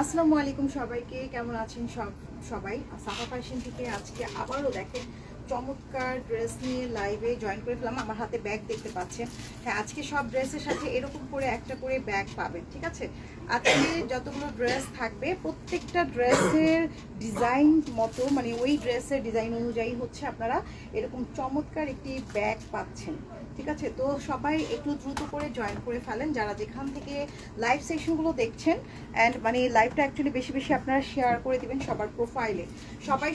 আসসালামু আলাইকুম সবাইকে, কেমন আছেন সবাই? সাফা ফ্যাশন থেকে আজকে আবারও দেখেন চমৎকার ড্রেস নিয়ে লাইভে জয়েন করে ফেলাম। আমার হাতে ব্যাগ দেখতে পাচ্ছেন। হ্যাঁ, আজকে সব ড্রেসের সাথে এরকম করে একটা করে ব্যাগ পাবেন, ঠিক আছে? আজকে যতগুলো ড্রেস থাকবে প্রত্যেকটা ড্রেসের ডিজাইন মতো, মানে ওই ড্রেসের ডিজাইন অনুযায়ী হচ্ছে আপনারা এরকম চমৎকার একটি ব্যাগ পাচ্ছেন, ঠিক আছে? তো সবাই একটু দ্রুত করে জয়েন করে ফেলেন যারা যেখান থেকে লাইভ সেশনগুলো দেখছেন। অ্যান্ড মানে লাইভটা অ্যাকচুয়ালি বেশি বেশি আপনারা শেয়ার করে দিবেন সবার প্রোফাইলে,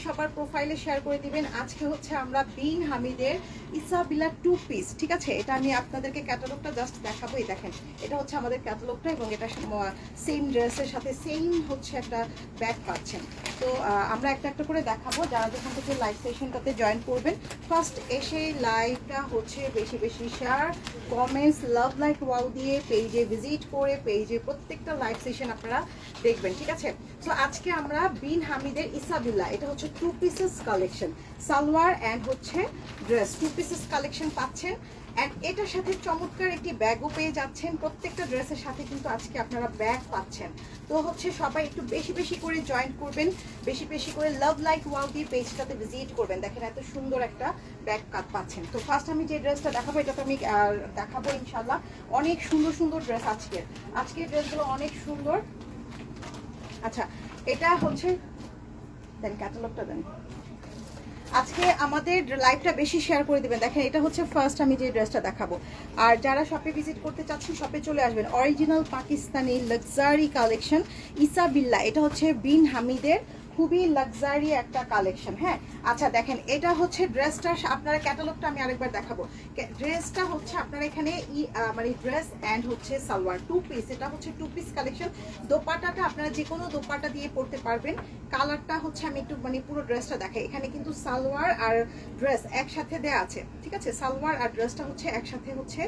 সবার প্রোফাইলে শেয়ার করে দিবেন। আজকে হচ্ছে আমরা বিন হামিদের ইসাবিলা 2 পিস, ঠিক আছে? এটা আমি আপনাদেরকে ক্যাটালগটা জাস্ট দেখাবো। এই দেখেন, এটা হচ্ছে আমাদের ক্যাটালগটা এবং এটা সেম ড্রেসের সাথে সেম হচ্ছে একটা ব্যাগ পাচ্ছেন। তো আমরা একটা একটা করে দেখাবো যারা যেখান থেকে লাইভ সেশনটাতে জয়েন করবেন। ফার্স্ট এসে লাইভটা হচ্ছে বেশি বেশি share, comments, love like wow দিয়ে পেজে ভিজিট করে পেজে প্রত্যেকটা লাইভ সেশন আপনারা দেখবেন, ঠিক আছে? সো আজকে আমরা বিন হামিদের ইসাবিল্লা, এটা হচ্ছে 2 পিসেস কালেকশন, সালোয়ার অ্যান্ড হচ্ছে ড্রেস 2 পিসেস কালেকশন পাচ্ছেন। অ্যান্ড এটার সাথে চমৎকার একটি ব্যাগও পেয়ে যাচ্ছেন। প্রত্যেকটা ড্রেসের সাথে কিন্তু আজকে আপনারা ব্যাগ পাচ্ছেন। তো হচ্ছে সবাই একটু বেশি বেশি করে জয়েন করবেন, বেশি বেশি করে লাভ লাইক ওয়াও দিয়ে পেজটাতে ভিজিট করবেন। দেখেন এত সুন্দর একটা ব্যাগ পাচ্ছেন। তো ফার্স্ট আমি যে ড্রেসটা দেখাবো এটা তো আমি দেখাবো ইনশাল্লাহ। অনেক সুন্দর সুন্দর ড্রেস আজকের ড্রেসগুলো অনেক সুন্দর। আচ্ছা, এটা হচ্ছে দেন, ক্যাটালগটা দেন। আজকে আমাদের লাইভটা বেশি শেয়ার করে দিবেন। দেখেন এটা হচ্ছে ফার্স্ট আমি যে ড্রেসটা দেখাবো। আর যারা শপে ভিজিট করতে চাচ্ছেন শপে চলে আসবেন। অরিজিনাল পাকিস্তানি লাক্সারি কালেকশন ইসাবিল্লা, এটা হচ্ছে বিন হামিদের খুবই লাক্সারি একটা কালেকশন। হ্যাঁ, আচ্ছা দেখেন এটা হচ্ছে ড্রেসটা, আপনারা ক্যাটালগটা আমি আরেকবার দেখাবো। ড্রেসটা হচ্ছে আপনারা এখানে মানে ড্রেস অ্যান্ড হচ্ছে সালোয়ার 2 পিস, এটা হচ্ছে 2 পিস কালেকশন। দোপাট্টাটা আপনারা যে কোনো দোপাট্টা দিয়ে পরতে পারবেন। কালারটা হচ্ছে আমি একটু মানে পুরো ড্রেসটা দেখাই। এখানে কিন্তু সালোয়ার আর ড্রেস একসাথে দেয়া আছে, ঠিক আছে? সালোয়ার আর ড্রেসটা হচ্ছে একসাথে হচ্ছে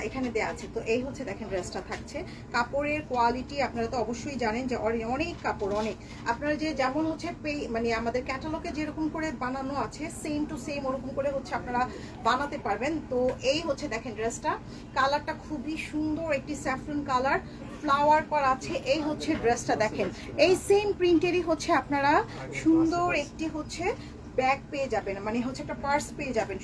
এখানে দেয়া আছে। তো এই হচ্ছে দেখেন ড্রেসটা থাকছে। কাপড়ের কোয়ালিটি আপনারা তো অবশ্যই জানেন যে অনেক কাপড়, অনেক আপনারা যে যেমন হচ্ছে মানে আমাদের ক্যাটালগে যেরকম করে বানানো আছে সেম টু সেম ওরকম করে হচ্ছে আপনারা বানাতে পারবেন। তো এই হচ্ছে দেখেন ড্রেসটা, কালারটা খুবই সুন্দর, একটি স্যাফরন কালার ফ্লাওয়ার করা আছে। এই হচ্ছে ড্রেসটা দেখেন, এই সেম প্রিন্টেরই হচ্ছে আপনারা সুন্দর একটি হচ্ছে ব্যাগ পেয়ে যাবেন, মানে হচ্ছে একটা পার্স পেয়ে যাবেন।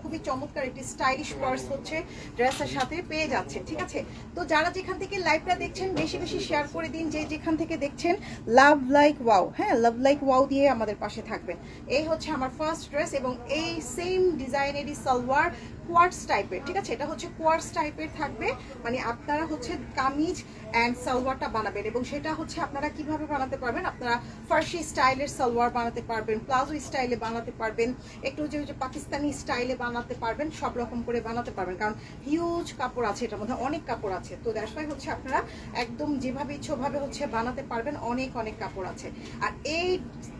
খুবই চমৎকার একটি স্টাইলিশ পার্স হচ্ছে ড্রেসের সাথে পেয়ে যাচ্ছে, ঠিক আছে? তো যারা যেখান থেকে লাইভটা দেখছেন বেশি বেশি শেয়ার করে দিন, যে যেখান থেকে দেখছেন লাভ লাইক ওয়াও, হ্যাঁ লাভ লাইক ওয়াও দিয়ে আমাদের পাশে থাকবেন। এই হচ্ছে আমার ফার্স্ট ড্রেস এবং এই সেম ডিজাইনেরই সালোয়ার কোয়ার্টস টাইপের, ঠিক আছে? এটা হচ্ছে কোয়ার্টস টাইপের থাকবে, মানে আপনারা হচ্ছে কামিজ অ্যান্ড সালোয়ারটা বানাবেন এবং সেটা হচ্ছে আপনারা কিভাবে বানাতে পারবেন, আপনারা ফার্সি স্টাইলের সালোয়ার বানাতে পারবেন, প্লাজো স্টাইলে বানাতে পারবেন, একটু যে পাকিস্তানি স্টাইলে বানাতে পারবেন, সব রকম করে বানাতে পারবেন। কারণ হিউজ কাপড় আছে, এটার মধ্যে অনেক কাপড় আছে। তো দ্যাটস ওয়াই হচ্ছে আপনারা একদম যেভাবে ইচ্ছাভাবে হচ্ছে বানাতে পারবেন, অনেক অনেক কাপড় আছে। আর এই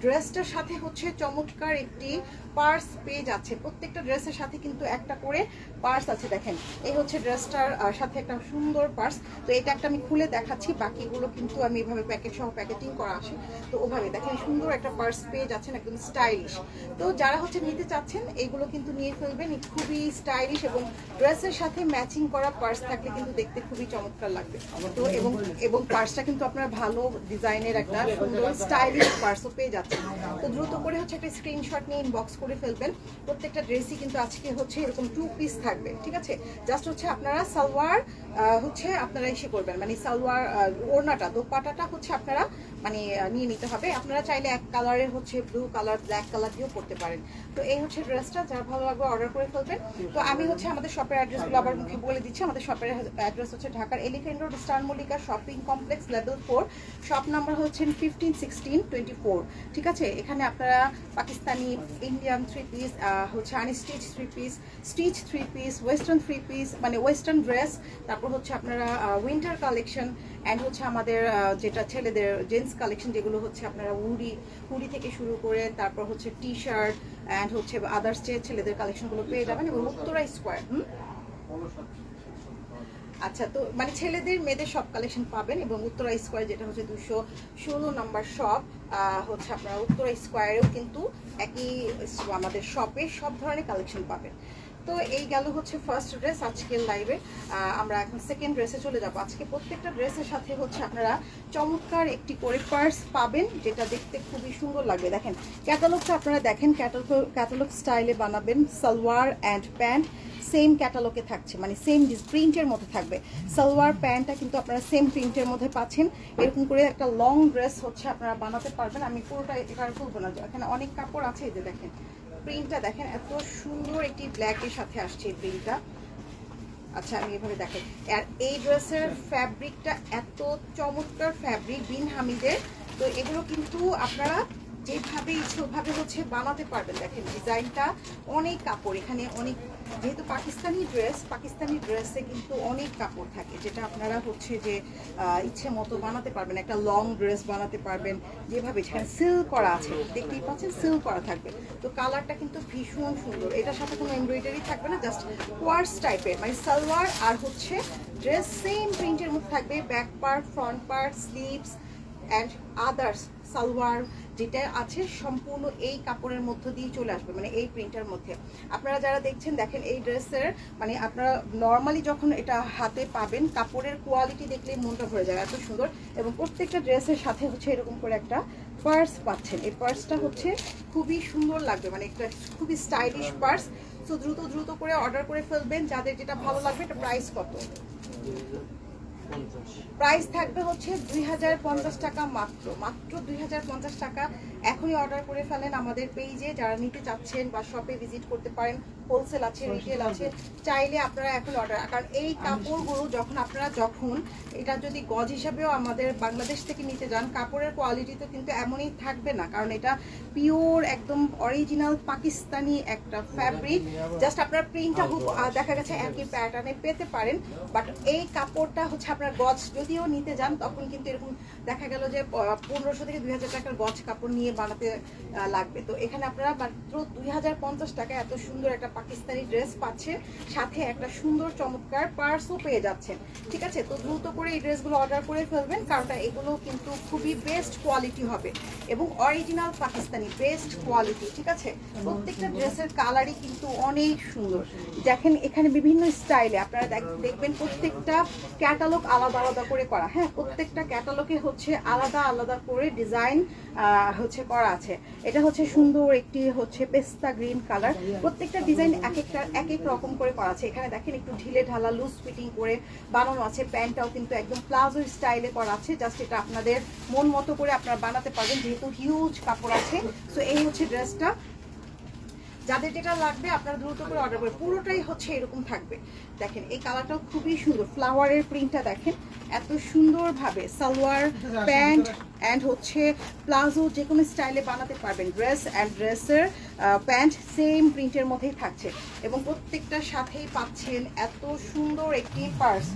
ড্রেসটার সাথে হচ্ছে চমৎকার একটি পার্স পেয়ে যাচ্ছে। প্রত্যেকটা ড্রেসের সাথে কিন্তু একটা করে পার্স আছে। দেখেন এই হচ্ছে ড্রেসটার সাথে একটা সুন্দর পার্স। তো এটা একটা আমি খুলে দেখাচ্ছি, বাকিগুলো কিন্তু আমি এভাবে প্যাকেট সহ প্যাকেটিং করা আসে। তো ওভাবে দেখেন সুন্দর একটা পার্স পেয়ে যাচ্ছেন, একদম স্টাইলিশ। তো যারা হচ্ছে নিতে চাচ্ছেন এইগুলো কিন্তু নিয়ে ফেলবেন, খুবই স্টাইলিশ এবং ড্রেসের সাথে ম্যাচিং করা পার্স থাকলে কিন্তু দেখতে খুবই চমৎকার লাগবে। তো এবং পার্সটা কিন্তু আপনার ভালো ডিজাইনের একটা সুন্দর স্টাইলিশ পার্সও পেয়ে যাচ্ছেন। তো দ্রুত করে হচ্ছে একটা স্ক্রিনশট নিয়ে ইনবক্স করে ফেলবেন। প্রত্যেকটা ড্রেসই কিন্তু আজকে হচ্ছে এরকম 2 পিস থাকবে, ঠিক আছে? জাস্ট হচ্ছে আপনারা সালোয়ার হচ্ছে আপনারা এসে করবেন, মানে সালোয়ার ওড়নাটা দোপাট্টাটা হচ্ছে আপনারা মানে নিয়ে নিতে হবে। আপনারা চাইলে এক কালারের হচ্ছে ব্লু কালার, ব্ল্যাক কালার দিয়েও করতে পারেন। তো এই হচ্ছে ড্রেসটা, যারা ভালো লাগবে অর্ডার করে ফেলবেন। তো আমি হচ্ছে আমাদের শপের অ্যাড্রেসগুলো আবার মুখে বলে দিচ্ছি। আমাদের শপের অ্যাড্রেস হচ্ছে ঢাকার elephant road, star Mallika shopping complex, level 4। Shop number হচ্ছে 15, 16, 24, ঠিক আছে? এখানে আপনারা পাকিস্তানি, ইন্ডিয়ান 3 পিস, হচ্ছে unstitch 3 piece, stitch 3 piece, western 3 piece, মানে ওয়েস্টার্ন ড্রেস, তারপর হচ্ছে আপনারা উইন্টার কালেকশন অ্যান্ড হচ্ছে আমাদের যেটা ছেলেদের জেন্টস কালেকশন, যেগুলো হচ্ছে আপনারা হুডি থেকে শুরু করে তারপর হচ্ছে টি শার্ট অ্যান্ড হচ্ছে আদার্স যে ছেলেদের কালেকশনগুলো পেয়ে যাবেন। এবং উত্তরা স্কোয়ার, আচ্ছা, তো মানে ছেলেদের মেয়েদের সব কালেকশন পাবেন। এবং উত্তরা স্কোয়ার যেটা হচ্ছে 216 নম্বর শপ, হচ্ছে আপনারা উত্তরা স্কোয়ারেও কিন্তু একই আমাদের শপে সব ধরনের কালেকশন পাবেন। তো এই গেল হচ্ছে ফার্স্ট ড্রেস আজকের লাইভে। আমরা এখন সেকেন্ড ড্রেসে চলে যাব। আজকে প্রত্যেকটা ড্রেসের সাথে হচ্ছে আপনারা চমৎকার একটি করে পার্স পাবেন, যেটা দেখতে খুবই সুন্দর লাগবে। দেখেন ক্যাটালগটা আপনারা দেখেন, ক্যাটালগ স্টাইলে বানাবেন। সালোয়ার অ্যান্ড প্যান্ট সেম ক্যাটালগে থাকছে, মানে সেম প্রিন্টের মধ্যে থাকবে। সালোয়ার প্যান্টটা কিন্তু আপনারা সেম প্রিন্টের মধ্যে পাচ্ছেন। এরকম করে একটা লং ড্রেস হচ্ছে আপনারা বানাতে পারবেন। আমি পুরোটা এবার খুলবো না, এখানে অনেক কাপড় আছে। এই যে দেখেন প্রিন্টটা দেখেন, এত সুন্দর একটি ব্ল্যাকের সাথে আসছে এই প্রিন্টটা। আচ্ছা আমি এভাবে দেখেন, আর এই ড্রেসের ফ্যাব্রিকটা এত চমৎকার ফ্যাব্রিক, বিন হামিদের। তো এগুলো কিন্তু আপনারা যেভাবে ইচ্ছে ওভাবে হচ্ছে বানাতে পারবেন। দেখেন ডিজাইনটা, অনেক কাপড় এখানে, অনেক, যেহেতু পাকিস্তানি ড্রেসে কিন্তু অনেক কাপড় থাকে, যেটা আপনারা হচ্ছে যে ইচ্ছে মতো বানাতে পারবেন। একটা লং ড্রেস বানাতে পারবেন যেভাবে, যেখানে সিল করা আছে, দেখতেই পাচ্ছেন সিল করা থাকবে। তো কালারটা কিন্তু ভীষণ সুন্দর। এটার সাথে কোনো এমব্রয়ডারি থাকবে না, জাস্ট কোয়ার্স টাইপের, মানে সালোয়ার আর হচ্ছে ড্রেস সেম প্রিন্টের মধ্যে থাকবে। Back part, front part, sleeves and others salwar যেটা আছে সম্পূর্ণ এই কাপড়ের মধ্য দিয়ে চলে আসবে, মানে এই প্রিন্টের মধ্যে। আপনারা যারা দেখছেন দেখেন এই ড্রেসের, মানে আপনারা নর্মালি যখন এটা হাতে পাবেন, কাপড়ের কোয়ালিটি দেখলে মনটা ভরে যায়, এত সুন্দর। এবং প্রত্যেকটা ড্রেসের সাথে হচ্ছে এরকম করে একটা পার্স পাচ্ছেন। এই পার্সটা হচ্ছে খুবই সুন্দর লাগবে, মানে একটা খুবই স্টাইলিশ পার্স। তো দ্রুত করে অর্ডার করে ফেলবেন যাদের যেটা ভালো লাগবে। এটা প্রাইস কত? প্রাইস থাকবে হচ্ছে 2050 টাকা, মাত্র 2050 টাকা। এখনই অর্ডার করে ফেলেন আমাদের পেজে, যারা নিতে চাচ্ছেন, বা শপে ভিজিট করতে পারেন। হোলসেল আছে, রিটেল আছে, চাইলে আপনারা এখন অর্ডার। কারণ এই কাপড়গুলো যখন আপনারা এটা যদি গজ হিসাবেও আমাদের বাংলাদেশ থেকে নিতে যান, কাপড়ের কোয়ালিটি তো কিন্তু এমনই থাকবে না, কারণ এটা পিওর একদম অরিজিনাল পাকিস্তানি একটা ফ্যাব্রিক। জাস্ট আপনার প্রিন্টটা দেখা গেছে একই প্যাটার্নে পেতে পারেন, বাট এই কাপড়টা হচ্ছে আপনার গজ যদিও নিতে যান, তখন কিন্তু এরকম দেখা গেল যে 1500 থেকে 2000 টাকার গজ কাপড় নিয়ে বানাতে লাগবে। তো এখানে আপনারা মাত্র 2050 টাকা এত সুন্দর একটা পাকিস্তানি ড্রেস পাচ্ছেন, সাথে একটা সুন্দর চমৎকার পার্সও পেয়ে যাচ্ছেন। ঠিক আছে, তো দ্রুত করে এই ড্রেসগুলো অর্ডার করে ফেলবেন, কারণ এগুলো কিন্তু খুবই বেস্ট কোয়ালিটি হবে এবং অরিজিনাল পাকিস্তানি বেস্ট কোয়ালিটি। ঠিক আছে, প্রত্যেকটা ড্রেসের কালারই কিন্তু অনেক সুন্দর। দেখেন এখানে বিভিন্ন স্টাইলে আপনারা দেখবেন, প্রত্যেকটা ক্যাটালগ আলাদা আলাদা করে করা। হ্যাঁ, প্রত্যেকটা ক্যাটালগে হচ্ছে আলাদা আলাদা করে ডিজাইন হচ্ছে করা আছে। এটা হচ্ছে সুন্দর একটি হচ্ছে পেস্তা গ্রিন কালার। প্রত্যেকটা ডিজাইন এক এক রকম করে করা আছে। এখানে দেখেন একটু ঢিলে ঢালা লুজ ফিটিং করে বানানো আছে। প্যান্টটাও কিন্তু একদম প্লাজো স্টাইলে করা আছে। জাস্ট এটা আপনাদের মন মতো করে আপনারা বানাতে পারবেন, যেহেতু হিউজ কাপড় আছে। তো এই হচ্ছে ড্রেসটা, যাদের যেটা লাগবে আপনারা দ্রুত করে অর্ডার করবেন। পুরোটাই হচ্ছে এরকম থাকবে। দেখেন এই কালারটাও খুবই সুন্দর, ফ্লাওয়ারের প্রিন্টটা দেখেন এত সুন্দরভাবে। সালোয়ার প্যান্ট অ্যান্ড হচ্ছে প্লাজো যে কোনো স্টাইলে বানাতে পারবেন। ড্রেস অ্যান্ড ড্রেসের প্যান্ট সেম প্রিন্টের মধ্যেই থাকছে, এবং প্রত্যেকটার সাথেই পাচ্ছেন এত সুন্দর একটি পার্স,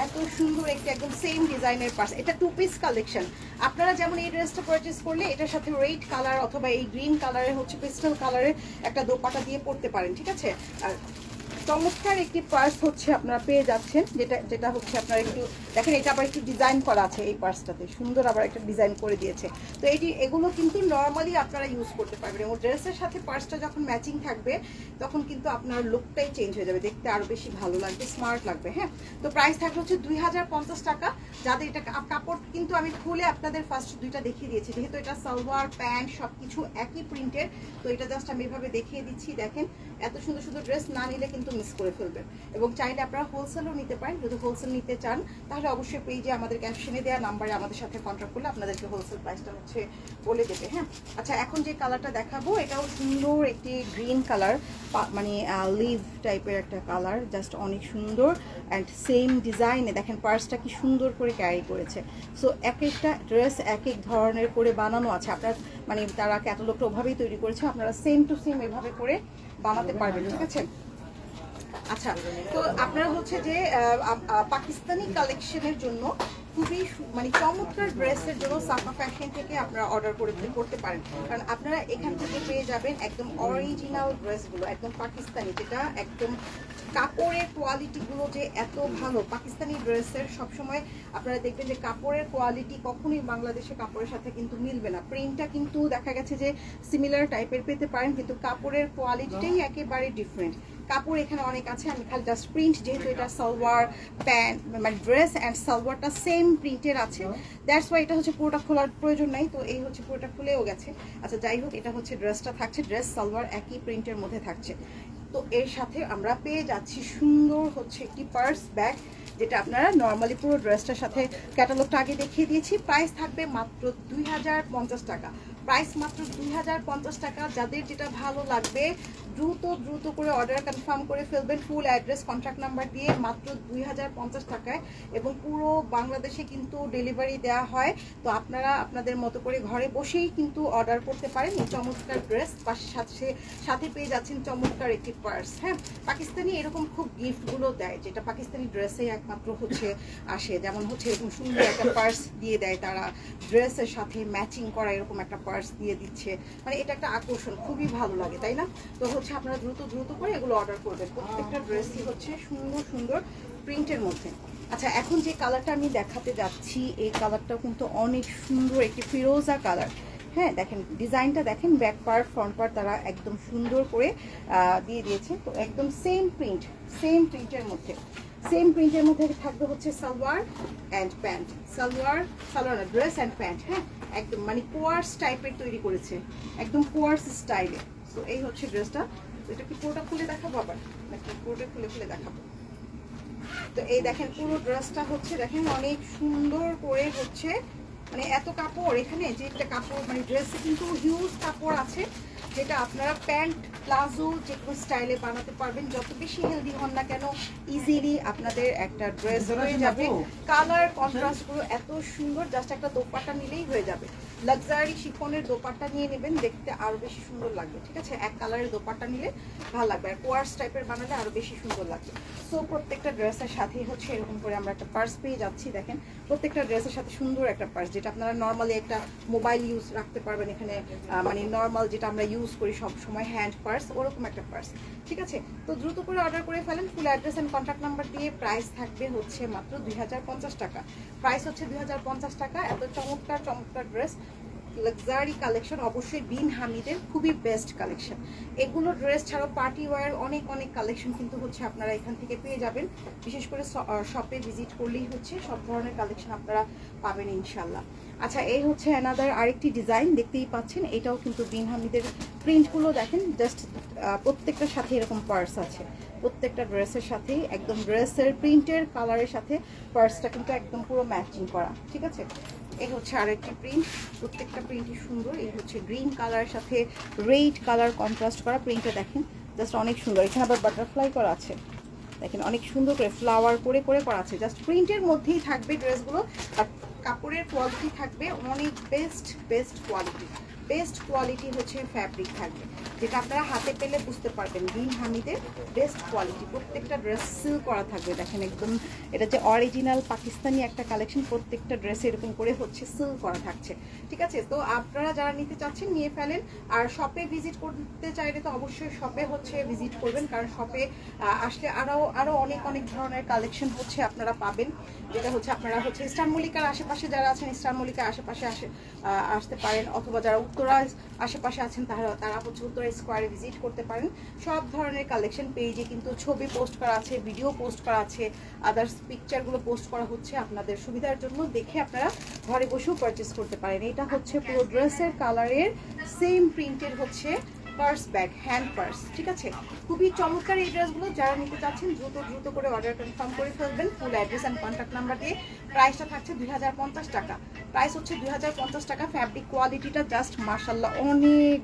এত সুন্দর একটি একদম সেম ডিজাইনের পার্স। এটা 2 পিস কালেকশন। আপনারা যেমন এই ড্রেসটা পারচেস করলে এটার সাথে রেড কালার অথবা এই গ্রিন কালারের হচ্ছে পেস্টেল কালারের একটা দোপাটা দিয়ে পড়তে পারেন। ঠিক আছে, আর চমৎকার একটি পার্স হচ্ছে আপনারা পেয়ে যাচ্ছেন, যেটা হচ্ছে আপনারা একটু দেখেন, এটা আবার একটু ডিজাইন করা আছে এই পার্সটাতে, সুন্দর আবার একটা ডিজাইন করে দিয়েছে। তো এগুলো কিন্তু নর্মালি আপনারা ইউজ করতে পারবেন, এবং ড্রেসের সাথে পার্সটা যখন ম্যাচিং থাকবে তখন কিন্তু আপনার লুকটাই চেঞ্জ হয়ে যাবে, দেখতে আরো বেশি ভালো লাগবে, স্মার্ট লাগবে। হ্যাঁ, তো প্রাইস থাকবে হচ্ছে 2050 টাকা। যাদের এটা কাপড় কিন্তু আমি খুলে আপনাদের ফার্স্ট দুইটা দেখিয়ে দিয়েছি, যেহেতু এটা সালোয়ার প্যান্ট সবকিছু একই প্রিন্টের। তো এটা জাস্ট আমি এভাবে দেখিয়ে দিচ্ছি। দেখেন এত সুন্দর সুন্দর ড্রেস না নিলে কিন্তু মিস করে ফেলবেন। এবং চাইলে আপনারা হোলসেলও নিতে পারেন। যদি হোলসেল নিতে চান তাহলে অবশ্যই পেজে আমাদের ক্যাপশনে দেওয়া নাম্বারে আমাদের সাথে কন্ট্যাক্ট করলে আপনাদেরকে হোলসেল প্রাইসটা হচ্ছে বলে দেবে। হ্যাঁ, আচ্ছা এখন যে কালারটা দেখাবো এটাও সুন্দর একটি গ্রিন কালার, মানে লিভ টাইপের একটা কালার, জাস্ট অনেক সুন্দর। অ্যান্ড সেম ডিজাইনে দেখেন পার্সটা কি সুন্দর করে ক্যারি করেছে। সো এক একটা ড্রেস এক এক ধরনের করে বানানো আছে। আপনার মানে তারা ক্যাটালগটা ওভাবেই তৈরি করেছে, আপনারা সেম টু সেম এভাবে করে বানাতে পারবেন। ঠিক আছে, আচ্ছা তো আপনারা হচ্ছে যে পাকিস্তানি কালেকশনের জন্য খুবই মানে চমৎকার ড্রেসের জন্য সাফা ফ্যাশন থেকে আপনারা অর্ডার করতে পারেন, কারণ আপনারা এখান থেকে পেয়ে যাবেন একদম অরিজিনাল ড্রেসগুলো, একদম পাকিস্তানি, যেটা একদম কাপড়ের কোয়ালিটিগুলো যে এত ভালো। পাকিস্তানি ড্রেসের সবসময় আপনারা দেখবেন যে কাপড়ের কোয়ালিটি কখনোই বাংলাদেশের কাপড়ের সাথে কিন্তু মিলবে না। প্রিন্টটা কিন্তু দেখা গেছে যে সিমিলার টাইপের পেতে পারেন, কিন্তু কাপড়ের কোয়ালিটিটাই একেবারে ডিফারেন্ট। কাপড় এখানে অনেক আছে, আমি খালি জাস্ট প্রিন্ট, যেহেতু এটা সালোয়ার প্যান্ট মানে ড্রেস অ্যান্ড সালোয়ারটা সেম প্রিন্টের আছে, দ্যাটস ওয়াই এটা হচ্ছে পুরোটা খোলার প্রয়োজন নাই। তো এই হচ্ছে পুরোটা খুলেও গেছে। আচ্ছা যাই হোক, এটা হচ্ছে ড্রেসটা থাকছে, ড্রেস সালোয়ার একই প্রিন্টের মধ্যে থাকছে। তো এর সাথে আমরা পেয়ে যাচ্ছি সুন্দর হচ্ছে একটি পার্স ব্যাগ, যেটা আপনারা নর্মালি পুরো ড্রেসটার সাথে ক্যাটালগটা আগে দেখিয়ে দিয়েছি। প্রাইস থাকবে মাত্র 2050 টাকা, প্রাইস মাত্র 2050 টাকা। যাদের যেটা ভালো লাগবে দ্রুত করে অর্ডার কনফার্ম করে ফেলবেন, ফুল অ্যাড্রেস কন্ট্যাক্ট নাম্বার দিয়ে, মাত্র 2050 টাকায়। এবং পুরো বাংলাদেশে কিন্তু ডেলিভারি দেওয়া হয়। তো আপনারা আপনাদের মতো করে ঘরে বসেই কিন্তু অর্ডার করতে পারেন এই চমৎকার ড্রেস, সাথে পেয়ে যাচ্ছেন চমৎকার একটি পার্স। হ্যাঁ, পাকিস্তানি এরকম খুব গিফটগুলো দেয়, যেটা পাকিস্তানি ড্রেসে একমাত্র হচ্ছে আসে, যেমন হচ্ছে এরকম সুন্দর একটা পার্স দিয়ে দেয় তারা, ড্রেসের সাথে ম্যাচিং করা এরকম একটা পার্স দিয়ে দিচ্ছে, মানে এটা একটা আকর্ষণ, খুবই ভালো লাগে, তাই না? তো হচ্ছে আপনারা দ্রুত করে এগুলো অর্ডার করবেন। প্রত্যেকটা ড্রেসই হচ্ছে সুন্দর প্রিন্টের মধ্যে। আচ্ছা, এখন যে কালারটা আমি দেখাতে যাচ্ছি, এই কালারটাও কিন্তু অনেক সুন্দর একটি ফিরোজা কালার। হ্যাঁ, দেখেন ডিজাইনটা দেখেন, ব্যাক পার্ট ফ্রন্ট পার্ট তারা একদম সুন্দর করে দিয়ে দিয়েছে। তো একদম সেম প্রিন্টের মধ্যে, থাকবে হচ্ছে সালোয়ার অ্যান্ড প্যান্ট, সালোয়ার না, ড্রেস অ্যান্ড প্যান্ট। হ্যাঁ, একদম মানে কোয়ার্স টাইপের তৈরি করেছে, একদম কোয়ার্স স্টাইলে। তো এই হচ্ছে ড্রেসটা। এটা কি পুরোটা খুলে দেখাবো আবার নাকি পুরোটা খুলে দেখাবো? তো এই দেখেন পুরো ড্রেসটা হচ্ছে, দেখেন অনেক সুন্দর করে হচ্ছে, মানে এত কাপড় এখানে, যে একটা কাপড় মানে ড্রেসে কিন্তু হিউজ কাপড় আছে, যেটা আপনারা প্যান্ট প্লাজো যে কোনো স্টাইলে বানাতে পারবেন। যত বেশি হেলদি হন না কেন, ইজিলি আপনাদের একটা ড্রেস হয়ে যাবে। কালার কন্ট্রাস্টগুলো এত সুন্দর, জাস্ট একটা দোপাট্টা নিলেই হয়ে যাবে। লাক্সারি শিফনের দোপাট্টা নিয়ে নেবেন, দেখতে আরও বেশি সুন্দর লাগবে। ঠিক আছে, এক কালারের দোপাট্টা নিলে ভালো লাগবে, আর কোয়ার্স টাইপের বানালে আরও বেশি সুন্দর লাগবে। সো প্রত্যেকটা ড্রেসের সাথেই হচ্ছে এরকম করে আমরা একটা পার্স পেয়ে যাচ্ছি। দেখেন প্রত্যেকটা ড্রেসের সাথে সুন্দর একটা পার্স, যেটা আপনারা নর্মালি একটা মোবাইল ইউজ রাখতে পারবেন এখানে, মানে নর্মাল যেটা আমরা ইউজ করি সব সময় হ্যান্ড পার্স, ওরকম একটা পার্স। ঠিক আছে, তো দ্রুত করে অর্ডার করে ফেলেন full address and contact number দিয়ে। প্রাইস থাকবে হচ্ছে মাত্র 2050 টাকা, প্রাইস হচ্ছে 2050 টাকা। এত চমৎকার ড্রেস, লাক্সারি কালেকশন, অবশ্যই বিন হামিদের খুবই বেস্ট কালেকশন। এগুলো ড্রেস ছাড়াও পার্টি ওয়্যার অনেক কালেকশন কিন্তু হচ্ছে আপনারা এখান থেকে পেয়ে যাবেন। বিশেষ করে শপে ভিজিট করলেই হচ্ছে সব ধরনের কালেকশন আপনারা পাবেন ইনশাল্লাহ। আচ্ছা, এই হচ্ছে অ্যানাদার আরেকটি ডিজাইন, দেখতেই পাচ্ছেন, এটাও কিন্তু বিন হামিদের। প্রিন্টগুলো দেখেন, জাস্ট প্রত্যেকটার সাথে এরকম পার্স আছে, প্রত্যেকটা ড্রেসের সাথেই একদম ড্রেসের প্রিন্টের কালারের সাথে পার্সটা কিন্তু একদম পুরো ম্যাচিং করা। ঠিক আছে, এই হচ্ছে আরেকটি প্রিন্ট, প্রত্যেকটা প্রিন্টই সুন্দর। এই হচ্ছে গ্রিন কালারের সাথে রেড কালার কন্ট্রাস্ট করা প্রিন্টটা, দেখেন জাস্ট অনেক সুন্দর। এখানে আবার বাটারফ্লাই করা আছে, দেখেন অনেক সুন্দর করে ফ্লাওয়ার করে করা আছে। জাস্ট প্রিন্টের মধ্যেই থাকবে ড্রেসগুলো, আর কাপড়ের কোয়ালিটি থাকবে অনেক বেস্ট কোয়ালিটি হচ্ছে ফ্যাব্রিক থাকবে, যেটা আপনারা হাতে পেলে বুঝতে পারবেন বিন হামিদের বেস্ট কোয়ালিটি। প্রত্যেকটা ড্রেস সিল করা থাকবে, দেখেন একদম এটা যে অরিজিনাল পাকিস্তানি একটা কালেকশন, প্রত্যেকটা ড্রেসে এরকম করে হচ্ছে সিল করা থাকছে। ঠিক আছে, তো আপনারা যারা নিতে চাচ্ছেন নিয়ে ফেলেন। আর শপে ভিজিট করতে চাইলে তো অবশ্যই শপে হচ্ছে ভিজিট করবেন, কারণ শপে আসলে আরও অনেক ধরনের কালেকশন হচ্ছে আপনারা পাবেন, যেটা হচ্ছে আপনারা হচ্ছে স্টার মল্লিকার আশেপাশে যারা আছেন, স্টার মল্লিকার আশেপাশে আসতে পারেন, অথবা যারা উত্তরা আশেপাশে আছেন তারা হচ্ছে উত্তরা স্কোয়ারে ভিজিট করতে পারেন। সব ধরনের কালেকশন পেজে কিন্তু ছবি পোস্ট করা আছে, ভিডিও পোস্ট করা আছে, আদার্স পিকচারগুলো পোস্ট করা হচ্ছে আপনাদের সুবিধার জন্য, দেখে আপনারা ঘরে বসেও পারচেস করতে পারেন। এটা হচ্ছে পুরো ড্রেসের কালারের সেম প্রিন্টের হচ্ছে পার্স ব্যাগ, হ্যান্ড পার্স। ঠিক আছে, খুবই চমৎকার এই ড্রেসগুলো। যারা নিতে চাচ্ছেন দ্রুত করে অর্ডার কনফার্ম করে ফেলবেন full address and contact number দিয়ে। প্রাইসটা থাকছে 2050 টাকা, প্রাইস হচ্ছে 2050 টাকা। ফ্যাব্রিক কোয়ালিটিটা জাস্ট মাশাল্লাহ অনেক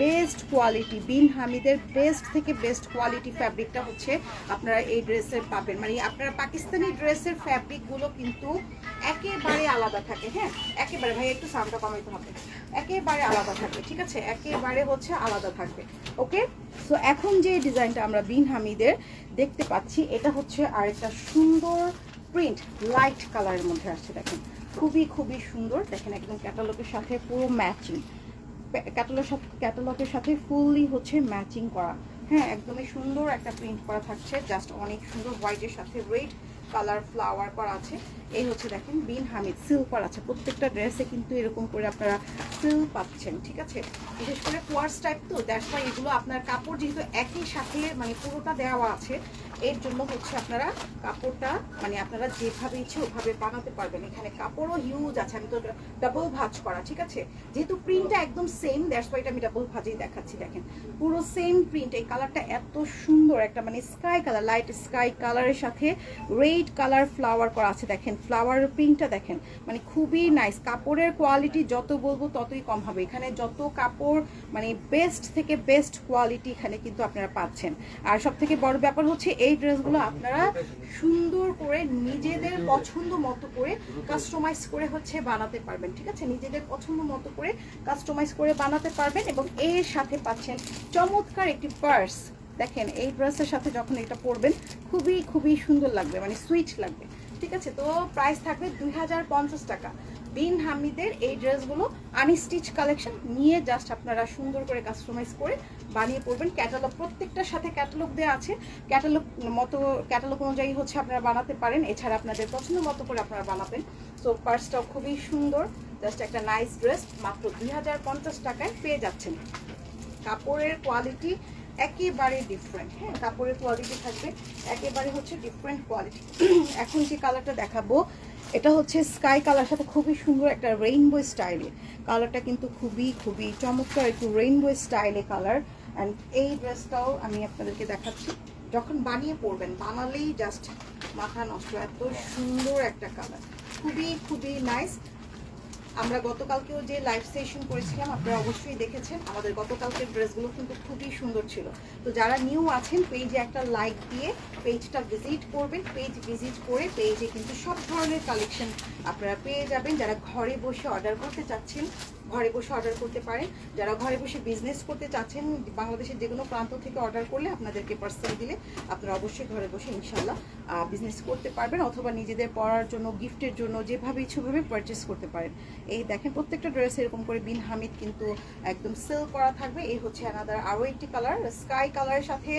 বেস্ট কোয়ালিটি, বিন হামিদের বেস্ট থেকে বেস্ট কোয়ালিটি ফ্যাব্রিকটা হচ্ছে আপনারা এই ড্রেসের পাবেন। মানে আপনারা পাকিস্তানি ড্রেসের ফ্যাব্রিকগুলো কিন্তু একেবারে আলাদা থাকে। হ্যাঁ, একেবারে, ভাই একটু সাউন্ডটা কমাইতে হবে, একেবারে আলাদা থাকে। ঠিক আছে, একেবারে হচ্ছে আলাদা থাকবে। ওকে, সো এখন যে ডিজাইনটা আমরা বিন হামিদের দেখতে পাচ্ছি, এটা হচ্ছে আরেকটা সুন্দর প্রিন্ট, লাইট কালারের মধ্যে আসছে। দেখেন খুবই সুন্দর, দেখেন একদম ক্যাটালগের সাথে পুরো ম্যাচিং, ক্যাটালগের সাথে ফুললি হচ্ছে ম্যাচিং করা। হ্যাঁ, একদমই সুন্দর একটা প্রিন্ট করা থাকছে, জাস্ট অনেক সুন্দর। হোয়াইটের সাথে রেড কালার ফ্লাওয়ার করা আছে। এই হচ্ছে দেখেন বিন হামিদ সিল্ক করা আছে, প্রত্যেকটা ড্রেসে কিন্তু এরকম করে আপনারা সিল্ক পাচ্ছেন, ঠিক আছে। বিশেষ করে কোয়ার্স টাইপ তো দ্যাটস ওয়াই এগুলো আপনার কাপড় যেহেতু একই সাথে মানে পুরোটা দেওয়া আছে, এর জন্য হচ্ছে আপনারা কাপড়টা মানে আপনারা যেভাবে ইচ্ছে ওভাবে বানাতে পারবেন। এখানে কাপড়ও হিউজ আছে, আমি তো ডাবল ভাঁজ করা, ঠিক আছে। যেহেতু প্রিন্টটা একদম সেম দ্যাটস ওয়াই আমি ডাবল ভাঁজেই দেখাচ্ছি। দেখেন পুরো সেম প্রিন্ট, এই কালারটা এত সুন্দর একটা মানে স্কাই কালার, লাইট স্কাই কালারের সাথে রেড কালার ফ্লাওয়ার করা আছে। দেখেন ফ্লাওয়ারের প্রিন্টটা দেখেন, মানে খুবই নাইস। কাপড়ের কোয়ালিটি যত বলবো ততই কম হবে। এখানে যত কাপড় মানে বেস্ট থেকে বেস্ট কোয়ালিটি এখানে কিন্তু আপনারা পাচ্ছেন। আর সব থেকে বড় ব্যাপার হচ্ছে এই ড্রেসগুলো আপনারা সুন্দর করে নিজেদের পছন্দ মতো করে কাস্টমাইজ করে হচ্ছে বানাতে পারবেন, ঠিক আছে। নিজেদের পছন্দ মতো করে কাস্টমাইজ করে বানাতে পারবেন এবং এর সাথে পাচ্ছেন চমৎকার একটি পার্স। দেখেন এই ড্রেসের সাথে যখন এটা পরবেন খুবই খুবই সুন্দর লাগবে, মানে সুইট লাগবে, ঠিক আছে। তো প্রাইস থাকবে 2050 টাকা। বিন হামিদের এই ড্রেসগুলো আনস্টিচ কালেকশন নিয়ে জাস্ট আপনারা সুন্দর করে কাস্টমাইজ করে বানিয়ে পড়বেন। ক্যাটালগ প্রত্যেকটার সাথে ক্যাটালগ দেওয়া আছে, ক্যাটালগ অনুযায়ী হচ্ছে আপনারা বানাতে পারেন। এছাড়া আপনাদের পছন্দ মতো করে আপনারা বানাবেন। সো পার্সটাও খুবই সুন্দর, জাস্ট একটা নাইস ড্রেস মাত্র 2050 টাকায় পেয়ে যাচ্ছেন। কাপড়ের কোয়ালিটি একেবারে ডিফারেন্ট, হ্যাঁ কাপড়ের কোয়ালিটি থাকবে একেবারে হচ্ছে ডিফারেন্ট কোয়ালিটি। এখন যে কালারটা দেখাবো এটা হচ্ছে স্কাই কালার সাথে খুবই সুন্দর একটা রেইনবো স্টাইলে কালারটা, কিন্তু খুবই খুবই চমৎকার একটু রেইনবো স্টাইলে কালার। অ্যান্ড এই ড্রেসটাও আমি আপনাদেরকে দেখাচ্ছি, যখন বানিয়ে পরবেন বানালেই জাস্ট মাথা নষ্ট, এত সুন্দর একটা কালার, খুবই খুবই নাইস। আমরা গতকালকেও যে লাইভ সেশন করেছিলাম আপনারা অবশ্যই দেখেছেন, আমাদের গতকালকের ড্রেসগুলো কিন্তু খুবই সুন্দর ছিল। তো যারা নিউ আছেন পেজে একটা লাইক দিয়ে পেজটা ভিজিট করবেন, পেজ ভিজিট করে পেজে কিন্তু সব ধরনের কালেকশন আপনারা পেয়ে যাবেন। যারা ঘরে বসে অর্ডার করতে চাচ্ছেন ঘরে বসে অর্ডার করতে পারেন, যারা ঘরে বসে বিজনেস করতে চাচ্ছেন বাংলাদেশের যে কোনো প্রান্ত থেকে অর্ডার করলে আপনাদেরকে পার্সেল দিলে আপনারা অবশ্যই ঘরে বসে ইনশাল্লাহ বিজনেস করতে পারবেন, অথবা নিজেদের পড়ার জন্য গিফটের জন্য যেভাবে ইচ্ছুভাবে পারচেস করতে পারেন। এই দেখেন প্রত্যেকটা ড্রেস এরকম করে বিন হামিদ কিন্তু একদম সেল করা থাকবে। এই হচ্ছে আনাদার আরও একটি কালার, স্কাই কালারের সাথে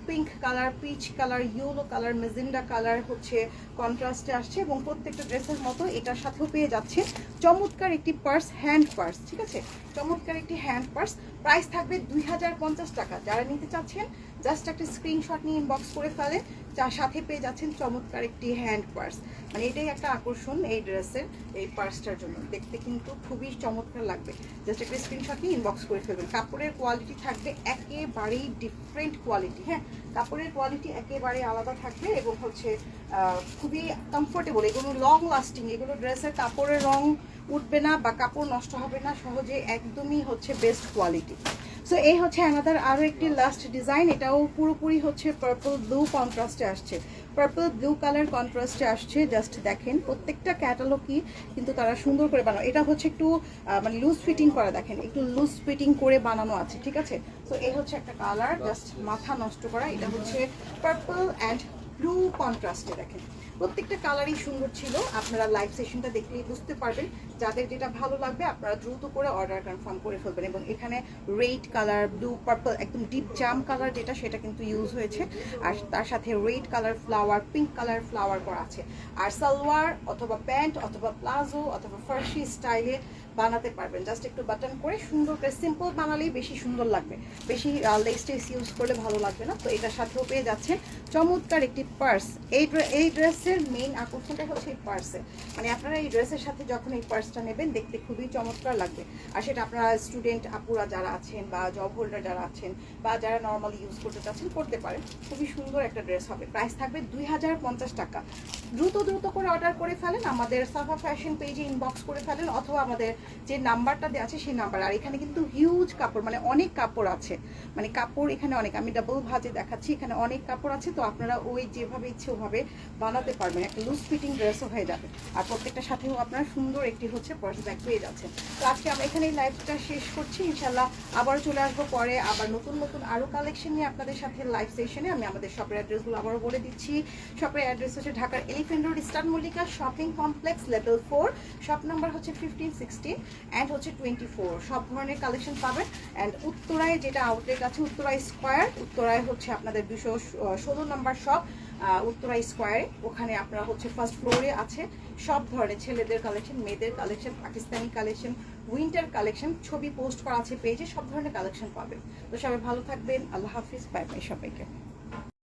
pink colour, peach colour, yellow colour, magenta colour হচ্ছে কন্ট্রাস্টে আসছে এবং প্রত্যেকটা ড্রেসের মতো এটার সাথেও পেয়ে যাচ্ছে চমৎকার একটি পার্স, হ্যান্ড পার্স, ঠিক আছে। চমৎকার একটি হ্যান্ড পার্স, প্রাইস থাকবে 2050 টাকা। যারা নিতে চাচ্ছেন জাস্ট একটা স্ক্রিনশট নিয়ে ইনবক্স করে ফেলেন, যার সাথে পেয়ে যাচ্ছেন চমৎকার একটি হ্যান্ড পার্স। মানে এটাই একটা আকর্ষণ এই ড্রেসের, এই পার্সটার জন্য দেখতে কিন্তু খুবই চমৎকার লাগবে। জাস্ট একটা স্ক্রিনশট নিয়ে ইনবক্স করে ফেলবেন। কাপড়ের কোয়ালিটি থাকবে একেবারেই ডিফারেন্ট কোয়ালিটি, হ্যাঁ কাপড়ের কোয়ালিটি একেবারে আলাদা থাকবে এবং হচ্ছে খুবই কমফোর্টেবল, এগুলো লং লাস্টিং, এগুলো ড্রেসের কাপড়ের রং উঠবে না বা কাপড় নষ্ট হবে না সহজে, একদমই হচ্ছে বেস্ট কোয়ালিটি। সো এই হচ্ছে আনাদার আরও একটি লাস্ট ডিজাইন, এটাও পুরোপুরি হচ্ছে পার্পল ব্লু কন্ট্রাস্টে আসছে, পার্পল ব্লু কালার কন্ট্রাস্টে আসছে। জাস্ট দেখেন প্রত্যেকটা ক্যাটালগই কিন্তু তারা সুন্দর করে বানানো, এটা হচ্ছে একটু মানে লুজ ফিটিং করা, দেখেন একটু লুজ ফিটিং করে বানানো আছে, ঠিক আছে। সো এই হচ্ছে একটা কালার জাস্ট মাথা নষ্ট করা, এটা হচ্ছে পার্পল অ্যান্ড ব্লু কন্ট্রাস্টে। দেখেন প্রত্যেকটা কালারই সুন্দর ছিল, আপনারা লাইভ সেশনটা দেখলেই বুঝতে পারবেন। যাদের যেটা ভালো লাগবে আপনারা দ্রুত করে অর্ডার কনফার্ম করে ফেলবেন। এবং এখানে রেড কালার, ব্লু, পার্পল একদম ডিপ জাম কালার যেটা সেটা কিন্তু ইউজ হয়েছে, আর তার সাথে red colour flower, pink colour flower করা আছে। আর সালোয়ার অথবা প্যান্ট অথবা প্লাজো অথবা ফার্সি স্টাইলে বানাতে পারবেন। জাস্ট একটু বাটন করে সুন্দর করে সিম্পল বানালেই বেশি সুন্দর লাগবে, বেশি লেস টেস ইউজ করলে ভালো লাগবে না। তো এটার সাথেও পেয়ে যাচ্ছেন চমৎকার একটি পার্স। এই ড্রেসের মেইন আকর্ষণটা হচ্ছে এই পার্সে, মানে আপনারা এই ড্রেসের সাথে যখন এই পার্সটা নেবেন দেখতে খুবই চমৎকার লাগবে। আর সেটা আপনারা স্টুডেন্ট আপুরা যারা আছেন বা জব হোল্ডার যারা আছেন বা যারা নর্মালি ইউজ করতে চাচ্ছেন করতে পারেন, খুবই সুন্দর একটা ড্রেস হবে। প্রাইস থাকবে 2050 টাকা। দ্রুত করে অর্ডার করে ফেলেন, আমাদের সাফা ফ্যাশন পেজে ইনবক্স করে ফেলেন অথবা আমাদের যে নাম্বারটা দেওয়া আছে সেই নাম্বার। আর এখানে কিন্তু হিউজ কাপড়, মানে অনেক কাপড় আছে, মানে কাপড় এখানে অনেক, আমি ডাবল ভাজে দেখাচ্ছি, এখানে অনেক কাপড় আছে। তো আপনারা ওই যেভাবে ইচ্ছে ওভাবে বানাতে পারবেন, একটা লুজ ফিটিং ড্রেসও হয়ে যাবে। আর প্রত্যেকটা সাথেও আপনারা সুন্দর একটি হচ্ছে পার্স ব্যাগ পেয়ে যাচ্ছেন। তো আজকে আমরা এখানে এই লাইভটা শেষ করছি, ইনশাল্লাহ আবার চলে আসবো পরে আবার নতুন আরও কালেকশন নিয়ে আপনাদের সাথে লাইভ সেশনে। আমি আমাদের শপের অ্যাড্রেসগুলো আবারও বলে দিচ্ছি। শপের অ্যাড্রেস হচ্ছে ঢাকার elephant road, eastern Mallika shopping complex, level 4, shop number হচ্ছে 1560। অ্যান্ড হচ্ছে 24, সব ধরনের কালেকশন পাবেন। অ্যান্ড উত্তরায় যেটা আউটলেট আছে উত্তরা স্কোয়ার, উত্তরায় হচ্ছে আপনাদের 216 নম্বর শপ উত্তরা স্কোয়ারে, ওখানে আপনারা হচ্ছে ফার্স্ট ফ্লোরে আছে সব ধরনের ছেলেদের কালেকশন, মেয়েদের collection, Pakistani collection, winter collection, ছবি পোস্ট করা আছে পেজে, সব ধরনের কালেকশন পাবেন। তো সবাই ভালো থাকবেন, আল্লাহ হাফিজ, বাই বাই সবাইকে।